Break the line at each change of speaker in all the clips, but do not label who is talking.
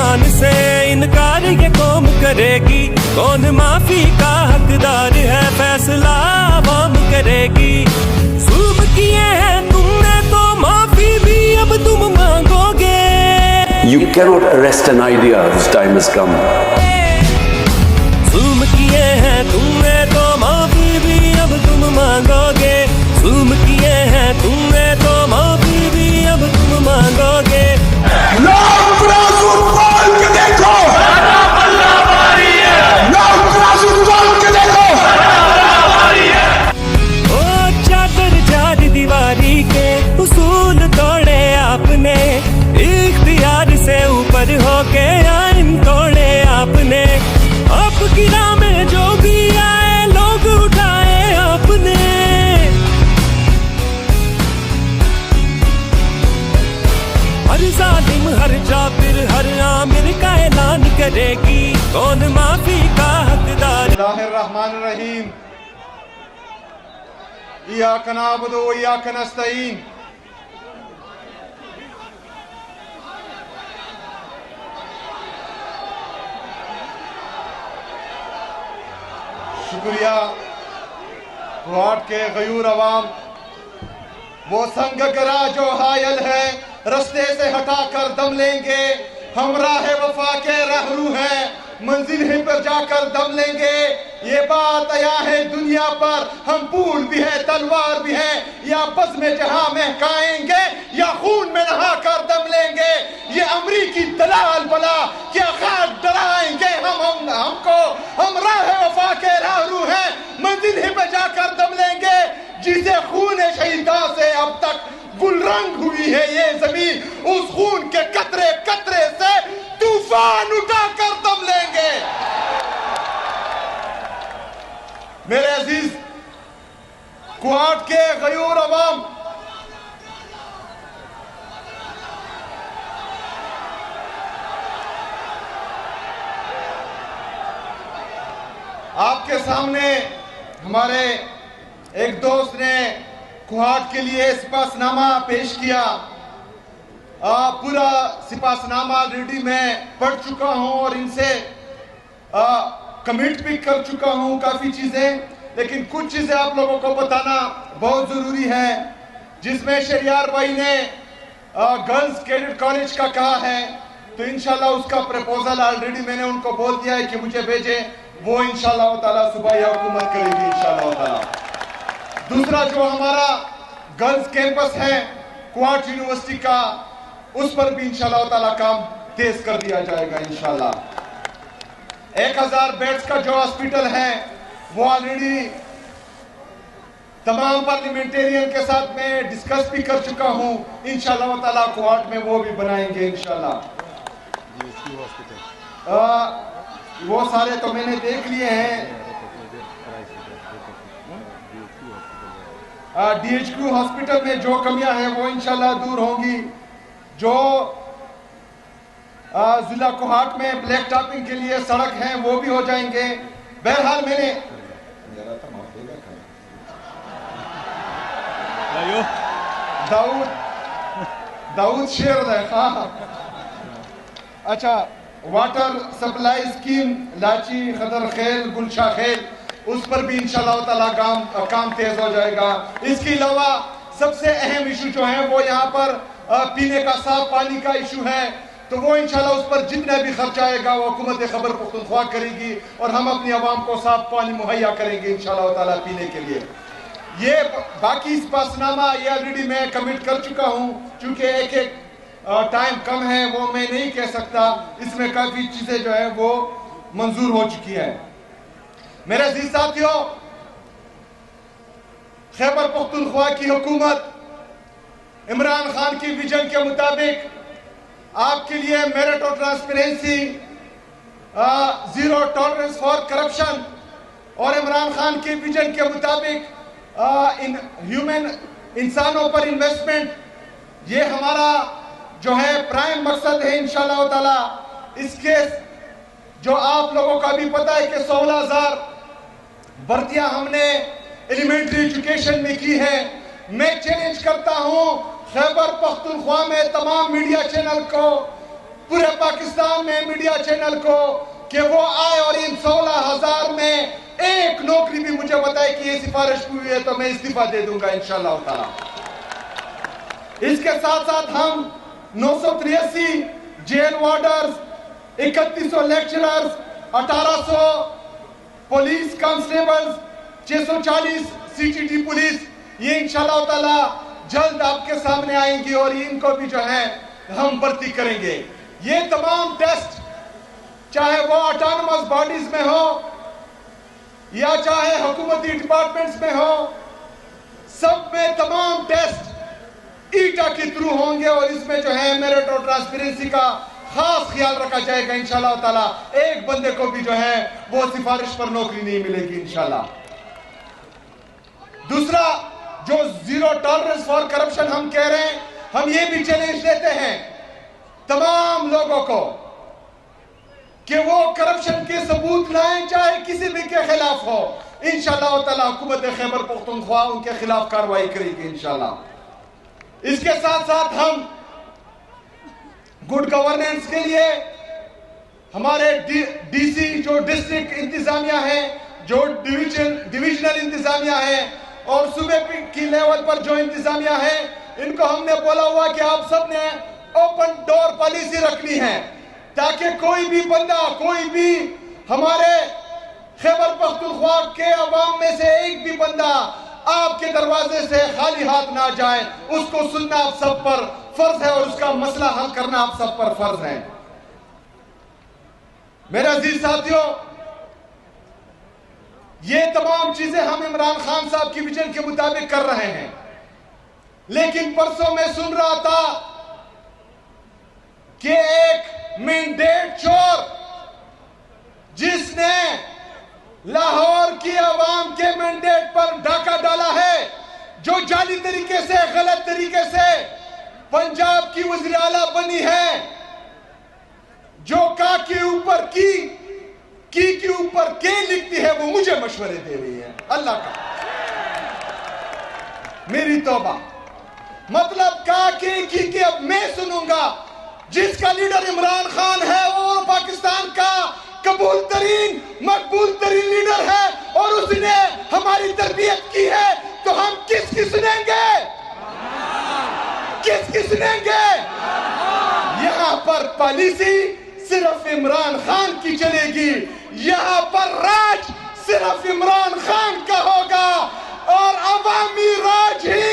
ईमान से इनकार ये कौम करेगी, कौन माफी का हकदार है फैसला आवाम करेगी। जुल्म किए हैं तुमने तो माफी भी अब तुम मांगोगे।
You cannot arrest an idea whose time has come.
जुल्म किए हैं तुमने तो माफी भी अब तुम मांगोगे। जुल्म किए हैं तुमने तो माफी भी अब तुम मांगोगे। दीवारी के उसूल तोड़े आपने, इख्तियार से ऊपर होके आइन तोड़े आपने। आपकी राह में जो भी आए लोग उठाए आपने। हर जालिम हर जाबिर हर आमिर का ऐलान करेगी, कौन माफी का हकदार।
बिस्मिल्लाहिर्रहमानिर्रहीम। इय्याका नअबुदु व इय्याका नस्तईन। शुक्रिया। कुहाट के गयूर अवाम, वो संग गरा जो हायल है रस्ते से हटाकर दम लेंगे। हम राह वफा के रहरू हैं, मंजिल ही पर जाकर दम लेंगे। ये बात आया है दुनिया पर, हम फूल भी है तलवार भी है, या बज़ में जहां महकाएंगे या खून में नहा कर दम लेंगे। ये अमरीकी दलाल बला क्या खाक डराएंगे हमको। हम राह वफा के रहरू हैं, मंजिल ही पर जाकर दम लेंगे। जिसे खून शहीदा से अब तक गुलरंग हुई है ये जमीन, उस खून के कतरे कतरे से तूफान उठाकर दम लेंगे। मेरे अजीज कुहाट के गयूर अवाम, आपके सामने हमारे एक दोस्त ने कुहाट के लिए सिपासनामा पेश किया। पूरा सिपासनामा ऑलरेडी मैं पढ़ चुका हूं और इनसे कमिट भी कर चुका हूं काफी चीजें, लेकिन कुछ चीजें आप लोगों को बताना बहुत जरूरी है। जिसमें शरियार भाई ने गर्ल्स कैडेट कॉलेज का कहा है, तो इंशाल्लाह उसका प्रपोजल ऑलरेडी मैंने उनको बोल दिया है कि मुझे भेजें, वो इंशाल्लाह ताला सुबह यह हुकूमत करेगी इंशाल्लाह ताला। दूसरा जो हमारा गर्ल्स कैंपस है कुहाट यूनिवर्सिटी का, उस पर भी इंशाल्लाह ताला काम तेज कर दिया जाएगा इंशाल्लाह। 1000 बेड्स का जो हॉस्पिटल है वो ऑलरेडी तमाम पार्लियामेंटेरियन के साथ मैं डिस्कस भी कर चुका हूं। इंशाल्लाह ताला कुहाट में वो भी बनाएंगे इंशाल्लाह। वो सारे तो मैंने देख लिए हैं। DHQ हॉस्पिटल में जो कमियां हैं वो इंशाल्लाह दूर होंगी। जो जिला कुहाट में ब्लैक टॉपिंग के लिए सड़क है वो भी हो जाएंगे। बहरहाल मैंने दाऊद शेर है। हाँ अच्छा, वाटर सप्लाई स्कीम लाची खदर खेल गुलशा खेल, उस पर भी इंशाल्लाह ताला काम तेज हो जाएगा। इसके अलावा सबसे अहम इशू जो है वो यहाँ पर पीने का साफ पानी का इशू है, तो वो इंशाल्लाह उस पर जितना भी खर्चा आएगा वो हुकूमत खैबर पख्तूनख्वा करेगी और हम अपनी आवाम को साफ पानी मुहैया करेंगे इंशाल्लाह ताला पीने के लिए। ये बाकी सिपासनामा ये ऑलरेडी मैं कमिट कर चुका हूँ, चूंकि एक टाइम कम है वो मैं नहीं कह सकता। इसमें काफी चीजें जो है वो मंजूर हो चुकी है। मेरे अजीज साथियों, खैबर पख्तूनख्वा की हुकूमत इमरान खान की विजन के मुताबिक आपके लिए मेरिट और transparency, zero tolerance for corruption और इमरान खान के विजन के मुताबिक इंसानों पर इन्वेस्टमेंट, ये हमारा जो है प्राइम मकसद है इंशाल्लाह ताला। इसके जो आप लोगों का भी पता है कि 16,000 भर्तियां हमने एलिमेंट्री एजुकेशन में की है। मैं चैलेंज करता हूं खैबर पख्तूनख्वा में तमाम मीडिया चैनल को पूरे पाकिस्तान में मीडिया चैनल को कि वो आए और इन 16,000 में एक नौकरी भी मुझे बताए कि ये सिफारिश हुई है तो मैं इस्तीफा दे दूंगा इंशाअल्लाह ताला। इसके साथ साथ हम 983 jail warders, 3100 lecturers, 1800 police constables, 640 CTT police, ये इंशाअल्लाह ताला जल्द आपके सामने आएंगी और इनको भी जो है हम भर्ती करेंगे। ये तमाम टेस्ट चाहे वो ऑटोनमस बॉडीज में हो या चाहे हुकूमती डिपार्टमेंट्स में हो, सब में तमाम टेस्ट ईटा के थ्रू होंगे और इसमें जो है मेरिट और ट्रांसपेरेंसी का खास ख्याल रखा जाएगा इंशाल्लाह ताला। एक बंदे को भी जो है वो सिफारिश पर नौकरी नहीं मिलेगी इंशाल्लाह। दूसरा, जो जीरो टॉलरेंस फॉर करप्शन हम कह रहे हैं, हम ये भी चैलेंज देते हैं तमाम लोगों को कि वो करप्शन के सबूत लाएं, चाहे किसी भी के खिलाफ हो। इंशाअल्लाह ताला हुकूमत खैबर पख्तूनख्वा उनके खिलाफ कार्रवाई करेगी इंशाअल्लाह। इसके साथ साथ हम गुड गवर्नेंस के लिए हमारे डीसी जो डिस्ट्रिक्ट इंतजामिया है, जो डिविजनल इंतजामिया है और सूबे की लेवल पर जो इंतजामिया है, इनको हमने बोला हुआ कि आप सब ने ओपन डोर पॉलिसी रखनी है ताकि कोई भी बंदा, कोई भी हमारे खैबर पख्तूनख्वा के अवाम में से एक भी बंदा आपके दरवाजे से खाली हाथ ना जाए। उसको सुनना आप सब पर फर्ज है और उसका मसला हल करना आप सब पर फर्ज है। मेरे अजीज साथियों, ये तमाम चीजें हम इमरान खान साहब की विजन के मुताबिक कर रहे हैं, लेकिन परसों में सुन रहा था कि एक मैंडेट चोर जिसने लाहौर की आवाम के मैंडेट पर डाका डाला है, जो जाली तरीके से, गलत तरीके से पंजाब की वज़ीर आला बनी है, जो का के ऊपर की के ऊपर के लिखती है, वो मुझे मशवरे दे रही है। अल्लाह का मेरी तौबा, मतलब का के अब मैं सुनूंगा। जिसका लीडर इमरान खान है वो पाकिस्तान का कबूल तरीन, मकबूल तरीन लीडर है और उसने हमारी तरबियत की है, तो हम किसकी सुनेंगे? किसकी सुनेंगे? यहां पर पॉलिसी सिर्फ इमरान खान की चलेगी, यहां पर राज सिर्फ इमरान खान का होगा और अवामी राज ही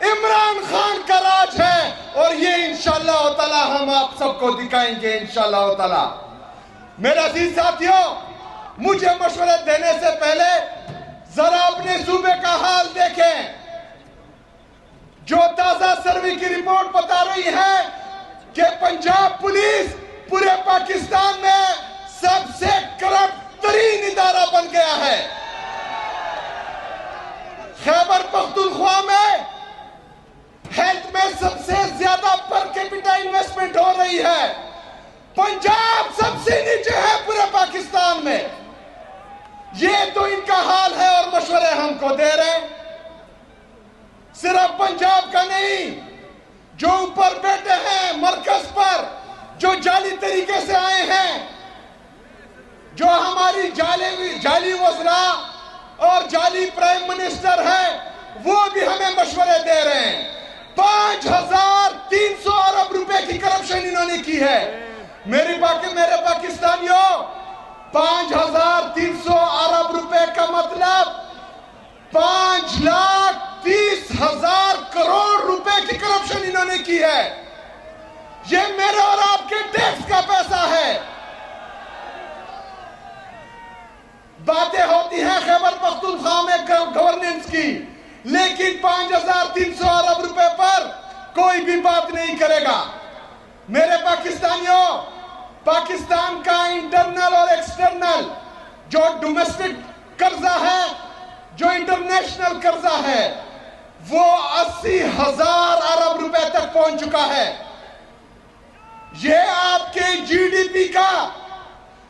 इमरान खान का राज है। और ये इंशाअल्लाह ताला हम आप सबको दिखाएंगे इंशाअल्लाह ताला। मेरे अजीज साथियों, मुझे मशवरे देने से पहले जरा अपने सूबे का हाल देखें। जो ताजा सर्वे की रिपोर्ट बता रही है कि पंजाब पुलिस पूरे पाकिस्तान में सबसे करप्ट तरीन इदारा बन गया है। खैबर पख्तूनख्वा में हेल्थ में सबसे ज्यादा पर कैपिटा इन्वेस्टमेंट हो रही है, पंजाब सबसे नीचे है पूरे पाकिस्तान में। ये तो इनका हाल है और मशवरे हमको दे रहे हैं। सिर्फ पंजाब का नहीं, जो ऊपर बैठे हैं मरकज पर, जो जाली तरीके से आए हैं, जो हमारी जाली वज़रा और जाली प्राइम मिनिस्टर है, वो भी हमें मशवरे दे रहे हैं। 5,300 अरब रुपए की करप्शन इन्होंने की है। मेरे पाकिस्तानियों, 5,300 अरब रुपए का मतलब 5,30,000 करोड़ रुपए की करप्शन इन्होंने की है। ये मेरे और आपके टैक्स का पैसा है। बातें होती हैं खैबर पख्तूनख्वा में गवर्नेंस की, लेकिन 5,300 अरब रुपए पर कोई भी बात नहीं करेगा। मेरे पाकिस्तानियों, पाकिस्तान का इंटरनल और एक्सटर्नल जो डोमेस्टिक कर्जा है, जो इंटरनेशनल कर्जा है, वो 80,000 अरब रुपए तक पहुंच चुका है। ये आपके जीडीपी का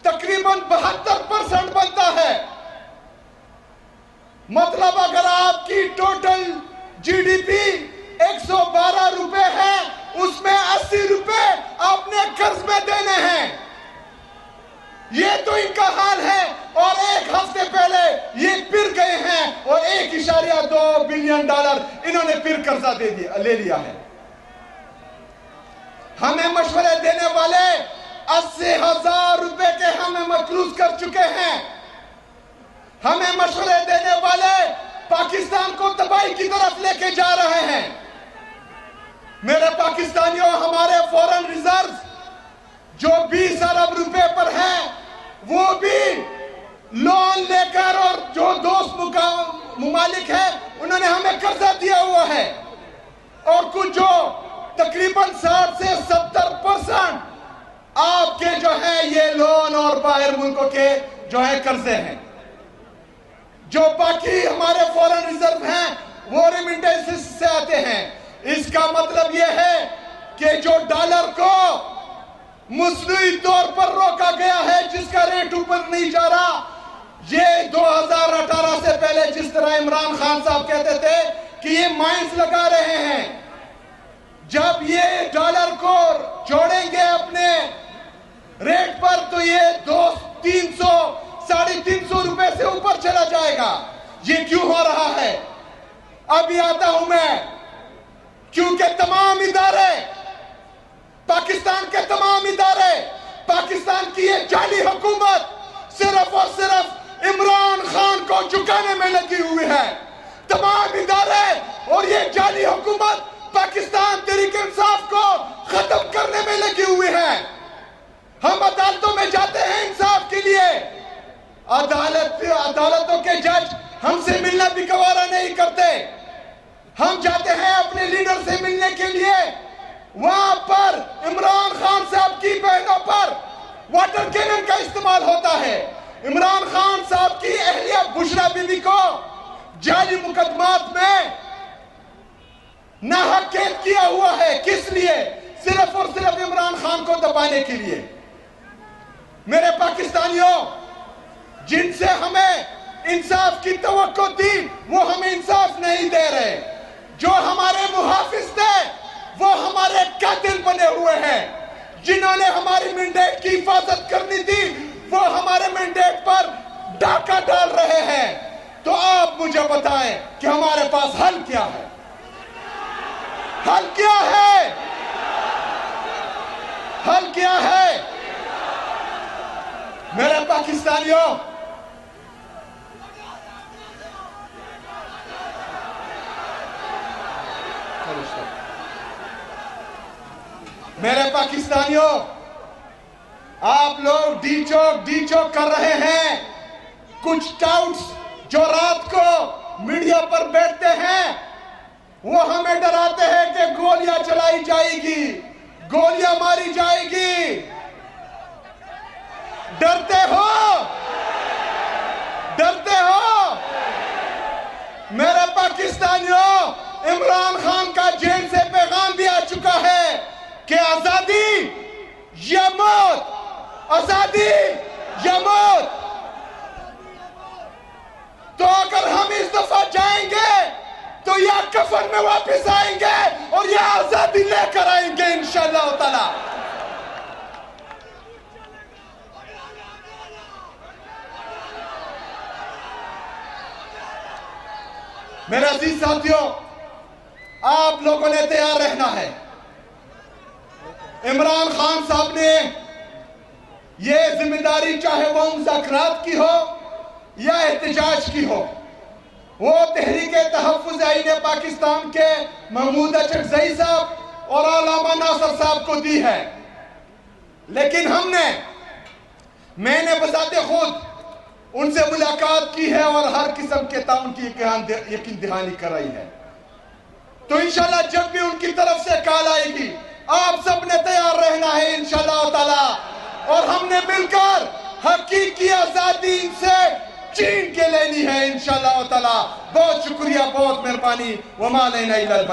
तकरीबन 72% बनता है। मतलब अगर आपकी टोटल जीडीपी 112 रुपए है, उसमें 80 रुपए आपने कर्ज में देने हैं। ये तो इनका हाल है। और एक हफ्ते पहले ये फिर गए हैं और 1.2 बिलियन डॉलर इन्होंने फिर कर्जा ले लिया है। हमें मशवरे देने वाले 80,000 रुपए के हमें मकरूज कर चुके हैं। हमें मशवरे देने वाले पाकिस्तान को तबाही की तरफ लेके जा रहे हैं। मेरे पाकिस्तानियों, हमारे फॉरेन रिजर्व जो 20 अरब रुपए पर है, वो भी लोन लेकर, और जो दोस्त मुमालिक है उन्होंने हमें कर्जा दिया हुआ है। और कुछ जो तकरीबन 60 से 70% आपके जो है ये लोन और बाहर मुल्कों के जो है कर्जे हैं। जो बाकी हमारे फॉरेन रिजर्व हैं वो रेमिटेंसेस से आते हैं। इसका मतलब यह है कि जो डॉलर को मुस्लिम तौर पर रोका गया है, जिसका रेट ऊपर नहीं जा रहा, ये 2018 से पहले जिस तरह इमरान खान साहब कहते थे कि ये माइंस लगा रहे हैं, जब ये डॉलर को जोड़ेंगे अपने रेट पर तो ये 300 350 रुपए से ऊपर चला जाएगा। ये क्यों हो रहा है? अभी आता हूं मैं, क्योंकि तमाम इदारे, पाकिस्तान के तमाम इदारे, पाकिस्तान की ये जाली हुकूमत सिर्फ और सिर्फ इमरान खान को झुकाने में लगी हुई है। तमाम इदारे और ये जाली हुकूमत पाकिस्तान तहरीक इंसाफ को खत्म करने में लगी हुई है। हम अदालतों में जाते हैं इंसाफ के लिए, अदालतों के जज हमसे मिलना भी गवारा नहीं करते। हम जाते हैं अपने लीडर से मिलने के लिए, वहां पर इमरान खान साहब की बहनों पर वाटर कैनन का इस्तेमाल होता है। इमरान खान साहब की अहलिया बुशरा बीबी को जाली मुकदमात में नाहक कैद किया हुआ है। किस लिए? सिर्फ और सिर्फ इमरान खान को दबाने के लिए। मेरे पाकिस्तानियों, जिनसे हमें इंसाफ की तवक्को थी वो हमें इंसाफ नहीं दे रहे। जो हमारे मुहाफिज थे वो हमारे कातिल बने हुए हैं। जिन्होंने हमारी मैंडेट की हिफाजत करनी थी वो हमारे मैंडेट पर डाका डाल रहे हैं। तो आप मुझे बताएं कि हमारे पास हल क्या है? हल क्या है? हल क्या है? मेरे पाकिस्तानियों, मेरे पाकिस्तानियों, आप लोग डी चौक कर रहे हैं। कुछ टाउट्स जो रात को मीडिया पर बैठते हैं वो हमें डराते हैं कि गोलियां चलाई जाएगी, गोलियां मारी जाएगी। डरते हो? डरते हो? मेरे पाकिस्तानियों, इमरान खान का जेल से पैगाम भी आ चुका है कि आजादी या मौत, आजादी या मौत। तो अगर हम इस दफा जाएंगे तो या कफन में वापस आएंगे और या आजादी लेकर आएंगे इंशाअल्लाह ताला। मेरे अजीज साथियों, आप लोगों ने तैयार रहना है। इमरान खान साहब ने ये जिम्मेदारी, चाहे वो मुज़ाकरात की हो या एहतजाज की हो, वो तहरीक तहफ़्फ़ुज़ आईन पाकिस्तान के महमूद अचकज़ई साहब और अल्लामा नासर साहब को दी है। लेकिन मैंने बजाते खुद उनसे मुलाकात की है और हर किस्म के ताउन की यकीन दहानी कराई है। तो इंशाल्लाह जब भी उनकी तरफ से कॉल आएगी, आप सब ने तैयार रहना है इंशाल्लाह ताला। और हमने मिलकर हकीकी आजादी से छीन के लेनी है इंशाल्लाह ताला। बहुत शुक्रिया, बहुत मेहरबानी। वमा अलैना इल्ला अल